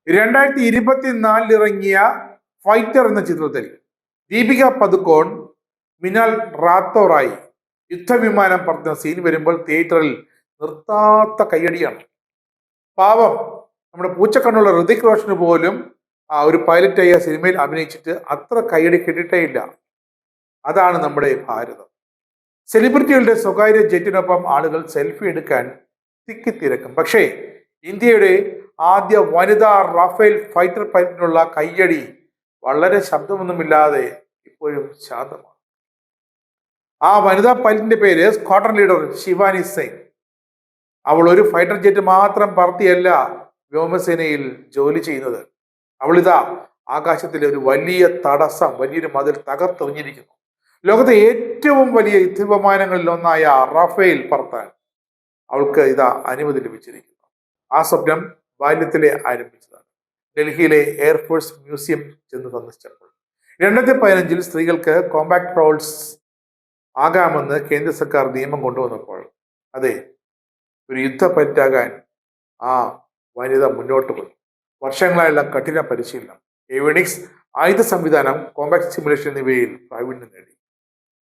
2024 ഇറങ്ങിയ ഫൈറ്റർ എന്ന ചിത്രത്തിൽ ദീപിക പദുക്കോൺ, മിനാൽ റാത്തോറായി യുദ്ധവിമാനം പറത്തുന്ന സീൻ വരുമ്പോൾ തിയേറ്ററിൽ നിർത്താത്ത കയ്യടിയാണ്. പാവം നമ്മുടെ പൂച്ചക്കണ്ണുള്ള ഋതിക് റോഷന് പോലും ഒരു പൈലറ്റായി ആ സിനിമയിൽ അഭിനയിച്ചിട്ട് അത്ര കയ്യടി കിട്ടിയിട്ടേ ഇല്ല. അതാണ് നമ്മുടെ ഭാരതം. സെലിബ്രിറ്റികളുടെ സ്വകാര്യ ജെറ്റിനൊപ്പം ആളുകൾ സെൽഫി എടുക്കാൻ തിക്കിത്തിരക്കും. പക്ഷേ ഇന്ത്യയുടെ ആദ്യ വനിതാ റാഫേൽ ഫൈറ്റർ പൈലറ്റിനുള്ള കയ്യടി വളരെ ശബ്ദമൊന്നുമില്ലാതെ ഇപ്പോഴും ശാന്തമാണ്. ആ വനിതാ പൈലറ്റിന്റെ പേര് സ്ക്വാഡ്രൺ ലീഡർ ശിവാനി സിംഗ്. അവൾ ഒരു ഫൈറ്റർ ജെറ്റ് മാത്രം പറത്തിയല്ല വ്യോമസേനയിൽ ജോലി ചെയ്യുന്നത്. അവളിതാ ആകാശത്തിലെ ഒരു വലിയ തടസ്സം, വലിയൊരു മതിൽ തകർത്തെറിഞ്ഞിരിക്കുന്നു. ലോകത്തെ ഏറ്റവും വലിയ യുദ്ധവിമാനങ്ങളിൽ ഒന്നായ റാഫേൽ പറത്താൻ അവൾക്ക് ഇതാ അനുമതി ലഭിച്ചിരിക്കുന്നു. ആ സ്വപ്നം ബാല്യത്തിലെ ആരംഭിച്ചതാണ്. ഡൽഹിയിലെ എയർഫോഴ്സ് മ്യൂസിയം ചെന്ന് സന്ദർശിച്ചപ്പോൾ 2015 സ്ത്രീകൾക്ക് കോമ്പാക്ട് റോൾസ് ആകാമെന്ന് കേന്ദ്ര സർക്കാർ നിയമം കൊണ്ടുവന്നപ്പോൾ അതെ, ഒരു യുദ്ധ പൈലറ്റാകാൻ ആ വനിത മുന്നോട്ട് പോയി. വർഷങ്ങളായുള്ള കഠിന പരിശീലനം, ഏവിയോണിക്സ്, ആയുധ സംവിധാനം, കോമ്പാക്ട് സിമുലേഷൻ എന്നിവയിൽ പ്രാവീണ്യം നേടി.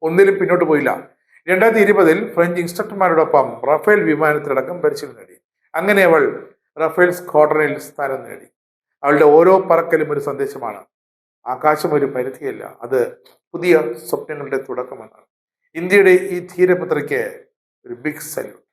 ഒന്നിലും പിന്നോട്ട് പോയില്ല. 2020 ഫ്രഞ്ച് ഇൻസ്ട്രക്ടർമാരോടൊപ്പം റഫേൽ വിമാനത്തിലടക്കം പരിശീലനം നേടി. അങ്ങനെ അവൾ റഫേൽ സ്ക്വാഡ്രണിൽ സ്ഥാനം നേടി. അവളുടെ ഓരോ പറക്കലും ഒരു സന്ദേശമാണ്. ആകാശം ഒരു പരിധിയല്ല, അത് പുതിയ സ്വപ്നങ്ങളുടെ തുടക്കമെന്നാണ്. ഇന്ത്യയുടെ ഈ ധീരപുത്രിക്ക് ഒരു ബിഗ് സല്യൂട്ട്.